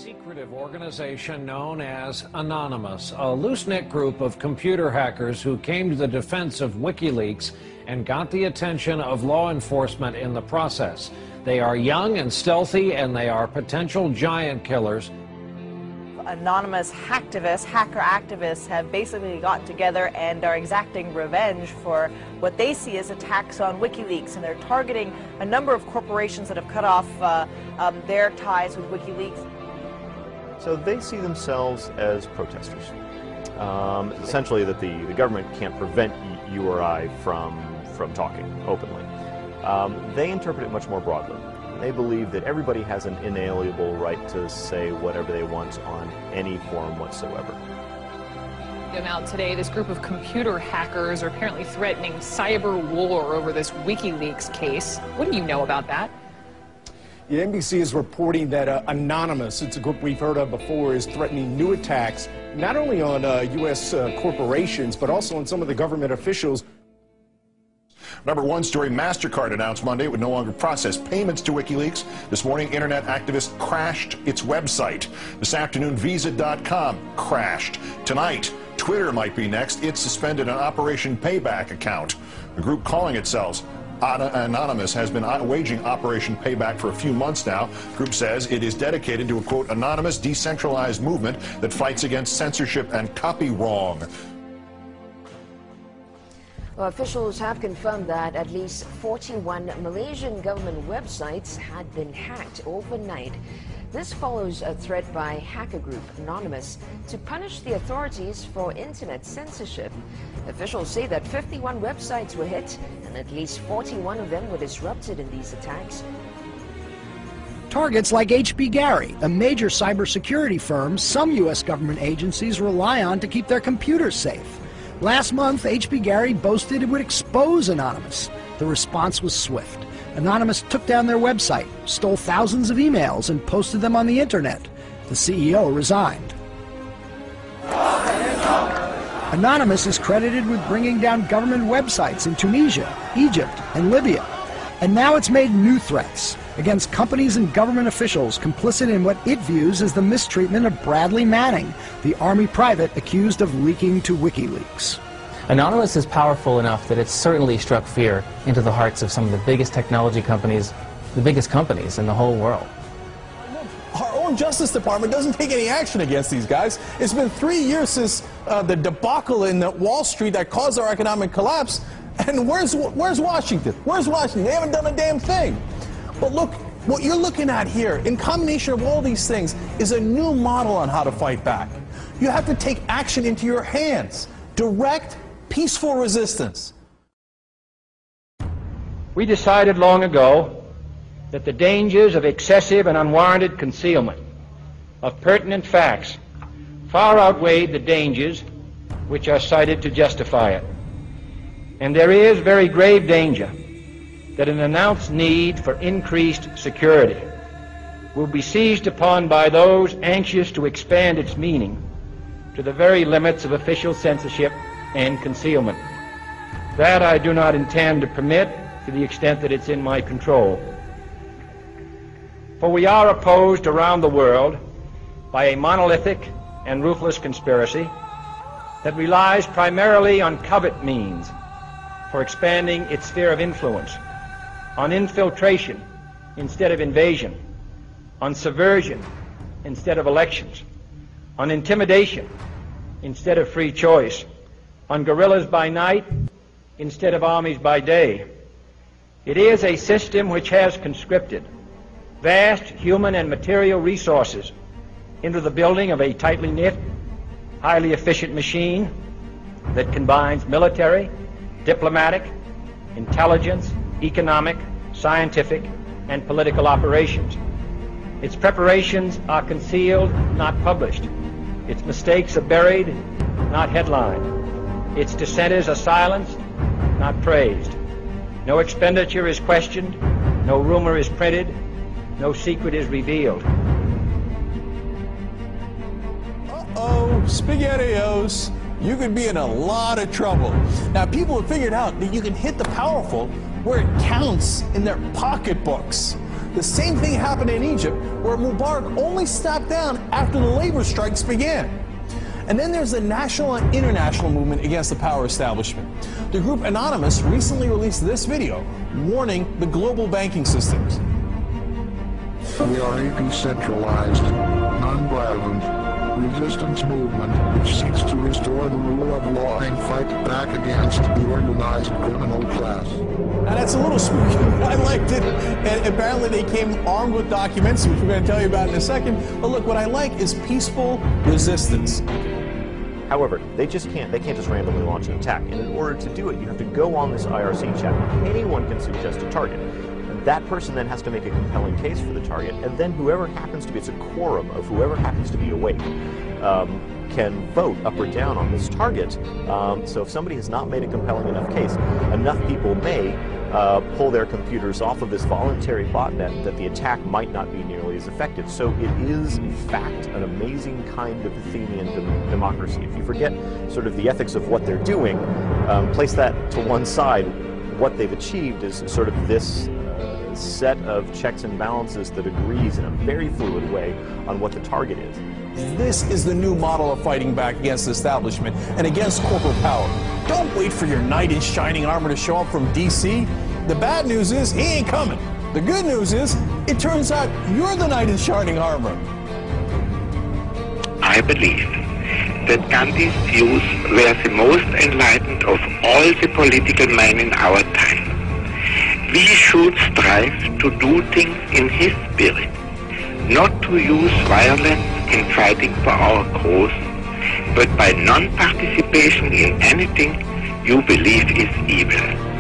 secretive organization known as Anonymous, a loose-knit group of computer hackers who came to the defense of WikiLeaks and got the attention of law enforcement in the process. They are young and stealthy, and they are potential giant killers. Anonymous hacker activists have basically got together and are exacting revenge for what they see as attacks on WikiLeaks, and they're targeting a number of corporations that have cut off their ties with WikiLeaks. So they see themselves as protesters. Essentially that the government can't prevent you or I from talking openly. They interpret it much more broadly. They believe that everybody has an inalienable right to say whatever they want on any forum whatsoever. Now today, this group of computer hackers are apparently threatening cyber war over this WikiLeaks case. What do you know about that? The NBC is reporting that Anonymous, it's a group we've heard of before, is threatening new attacks not only on U.S. corporations, but also on some of the government officials. Number one story, MasterCard announced Monday it would no longer process payments to WikiLeaks. This morning, internet activists crashed its website. This afternoon, Visa.com crashed. Tonight, Twitter might be next. It suspended an Operation Payback account. The group calling itself Anonymous has been waging Operation Payback for a few months now. The group says it is dedicated to a, quote, anonymous, decentralized movement that fights against censorship and copy wrong. Well, officials have confirmed that at least 41 Malaysian government websites had been hacked overnight. This follows a threat by hacker group Anonymous to punish the authorities for internet censorship. Officials say that 51 websites were hit and at least 41 of them were disrupted in these attacks. Targets like H.B. Gary, a major cybersecurity firm some U.S. government agencies rely on to keep their computers safe. Last month, H.B. Gary boasted it would expose Anonymous. The response was swift. Anonymous took down their website, stole thousands of emails, and posted them on the internet. The CEO resigned. Anonymous is credited with bringing down government websites in Tunisia, Egypt, and Libya. And now it's made new threats against companies and government officials complicit in what it views as the mistreatment of Bradley Manning, the Army private accused of leaking to WikiLeaks. Anonymous is powerful enough that it's certainly struck fear into the hearts of some of the biggest technology companies, the biggest companies in the whole world. Our own Justice Department doesn't take any action against these guys. It's been 3 years since the debacle in Wall Street that caused our economic collapse. And where's Washington? Where's Washington? They haven't done a damn thing. But look, what you're looking at here, in combination of all these things, is a new model on how to fight back. You have to take action into your hands. Direct, peaceful resistance. We decided long ago that the dangers of excessive and unwarranted concealment of pertinent facts far outweighed the dangers which are cited to justify it. And there is very grave danger that an announced need for increased security will be seized upon by those anxious to expand its meaning to the very limits of official censorship and concealment. That I do not intend to permit to the extent that it's in my control. For we are opposed around the world by a monolithic and ruthless conspiracy that relies primarily on covert means for expanding its sphere of influence, on infiltration instead of invasion, on subversion instead of elections, on intimidation instead of free choice, on guerrillas by night instead of armies by day. It is a system which has conscripted vast human and material resources into the building of a tightly knit, highly efficient machine that combines military, diplomatic, intelligence, economic, scientific, and political operations. Its preparations are concealed, not published. Its mistakes are buried, not headlined. Its dissenters are silenced, not praised. No expenditure is questioned, no rumor is printed, no secret is revealed. Uh-oh, SpaghettiOs. You could be in a lot of trouble. Now, people have figured out that you can hit the powerful where it counts in their pocketbooks. The same thing happened in Egypt, where Mubarak only stepped down after the labor strikes began. And then there's the national and international movement against the power establishment. The group Anonymous recently released this video warning the global banking systems. We are a decentralized, non-violent resistance movement which seeks to restore the rule of law and fight back against the organized criminal class. Now that's a little spooky, but I liked it. And apparently they came armed with documents, which we're going to tell you about in a second. But look, what I like is peaceful resistance. However, they can't just randomly launch an attack. And in order to do it, you have to go on this IRC chat. Anyone can suggest a target. And that person then has to make a compelling case for the target, and then whoever happens to be, it's a quorum of whoever happens to be awake, can vote up or down on this target. So if somebody has not made a compelling enough case, enough people may pull their computers off of this voluntary botnet that the attack might not be nearly as effective. So it is, in fact, an amazing kind of Athenian democracy. If you forget sort of the ethics of what they're doing, place that to one side, what they've achieved is sort of this set of checks and balances that agrees in a very fluid way on what the target is. This is the new model of fighting back against the establishment and against corporate power. Don't wait for your knight in shining armor to show up from DC. The bad news is he ain't coming. The good news is it turns out you're the knight in shining armor. I believe that Gandhi's views were the most enlightened of all the political men in our time. We should strive to do things in his spirit, not to use violence in fighting for our cause, but by non-participation in anything you believe is evil.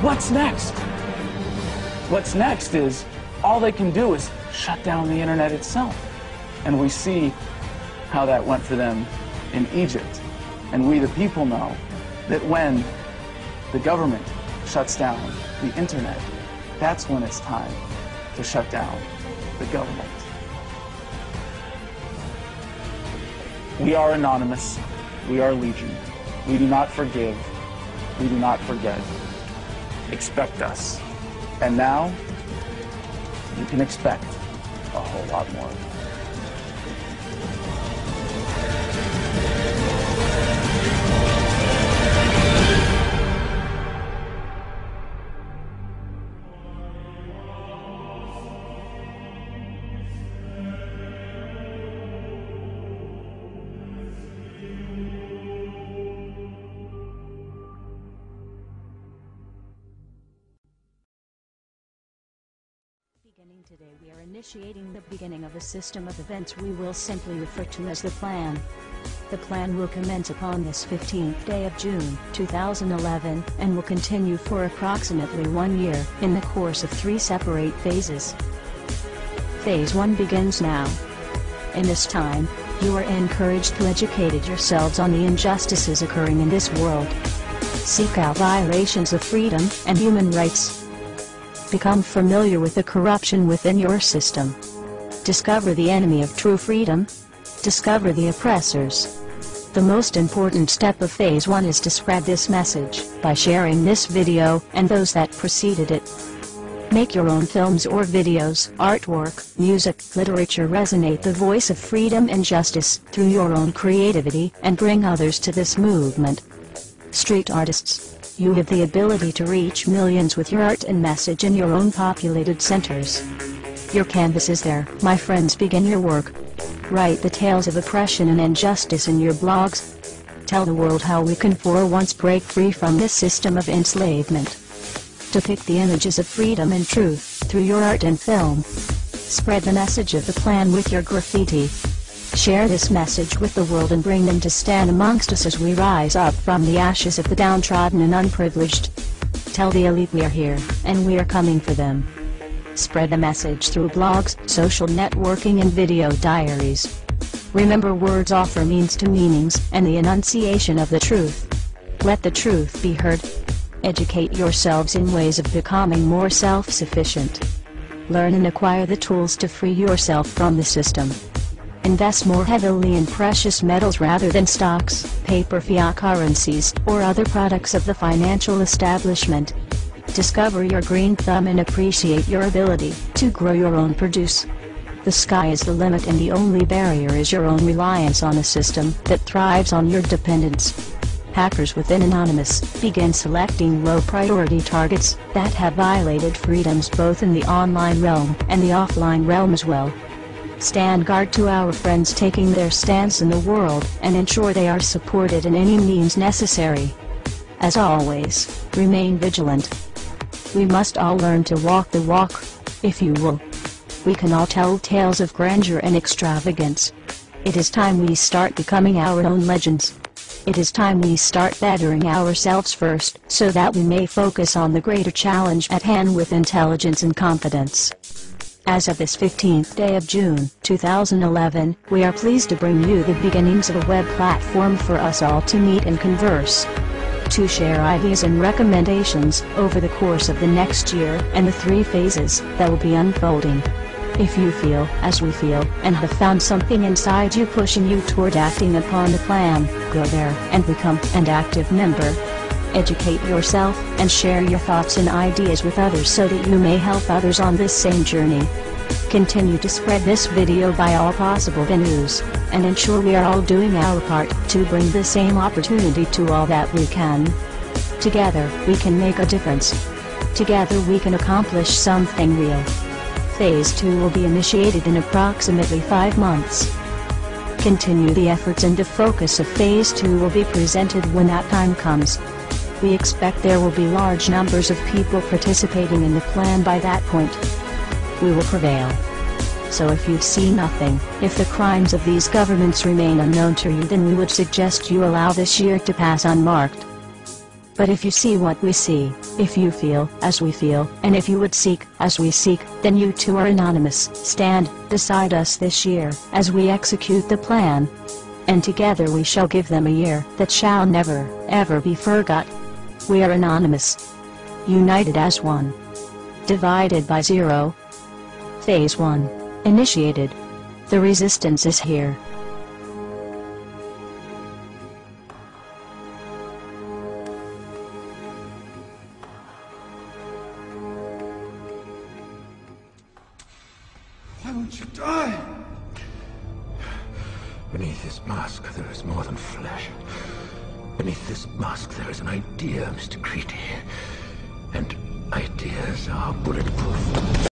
What's next? What's next is all they can do is shut down the internet itself. And we see how that went for them in Egypt. And we the people know that when the government shuts down the internet, that's when it's time to shut down the government. We are anonymous. We are legion. We do not forgive. We do not forget. Expect us. And now, you can expect a whole lot more. Today we are initiating the beginning of a system of events we will simply refer to as the plan. The plan will commence upon this 15th day of June, 2011, and will continue for approximately 1 year, in the course of 3 separate phases. Phase 1 begins now. In this time, you are encouraged to educate yourselves on the injustices occurring in this world. Seek out violations of freedom and human rights. Become familiar with the corruption within your system. Discover the enemy of true freedom. Discover the oppressors. The most important step of Phase 1 is to spread this message by sharing this video and those that preceded it. Make your own films or videos, artwork, music, literature resonate the voice of freedom and justice through your own creativity and bring others to this movement. Street artists, you have the ability to reach millions with your art and message in your own populated centers. Your canvas is there, my friends. Begin your work. Write the tales of oppression and injustice in your blogs. Tell the world how we can for once break free from this system of enslavement. Depict the images of freedom and truth through your art and film. Spread the message of the plan with your graffiti. Share this message with the world and bring them to stand amongst us as we rise up from the ashes of the downtrodden and unprivileged. Tell the elite we are here, and we are coming for them. Spread the message through blogs, social networking and video diaries. Remember, words offer means to meanings, and the enunciation of the truth. Let the truth be heard. Educate yourselves in ways of becoming more self-sufficient. Learn and acquire the tools to free yourself from the system. Invest more heavily in precious metals rather than stocks, paper fiat currencies, or other products of the financial establishment. Discover your green thumb and appreciate your ability to grow your own produce. The sky is the limit, and the only barrier is your own reliance on a system that thrives on your dependence. Hackers within Anonymous begin selecting low-priority targets that have violated freedoms both in the online realm and the offline realm as well. Stand guard to our friends taking their stance in the world, and ensure they are supported in any means necessary. As always, remain vigilant. We must all learn to walk the walk, if you will. We can all tell tales of grandeur and extravagance. It is time we start becoming our own legends. It is time we start bettering ourselves first, so that we may focus on the greater challenge at hand with intelligence and confidence. As of this 15th day of June, 2011, we are pleased to bring you the beginnings of a web platform for us all to meet and converse. To share ideas and recommendations over the course of the next year and the 3 phases that will be unfolding. If you feel, as we feel, and have found something inside you pushing you toward acting upon the plan, go there and become an active member. Educate yourself and share your thoughts and ideas with others so that you may help others on this same journey. Continue to spread this video by all possible venues, and ensure we are all doing our part to bring the same opportunity to all that we can. Together, we can make a difference. Together we can accomplish something real. Phase 2 will be initiated in approximately 5 months. Continue the efforts, and the focus of Phase 2 will be presented when that time comes. We expect there will be large numbers of people participating in the plan by that point. We will prevail. So if you see nothing, if the crimes of these governments remain unknown to you, then we would suggest you allow this year to pass unmarked. But if you see what we see, if you feel as we feel, and if you would seek as we seek, then you too are anonymous. Stand beside us this year as we execute the plan. And together we shall give them a year that shall never, ever be forgot. We are anonymous. United as one. Divided by zero. Phase 1. Initiated. The resistance is here. Why won't you die? Beneath this mask there is more than flesh. Beneath this mask there is an idea, Mr. Creedy. And ideas are bulletproof.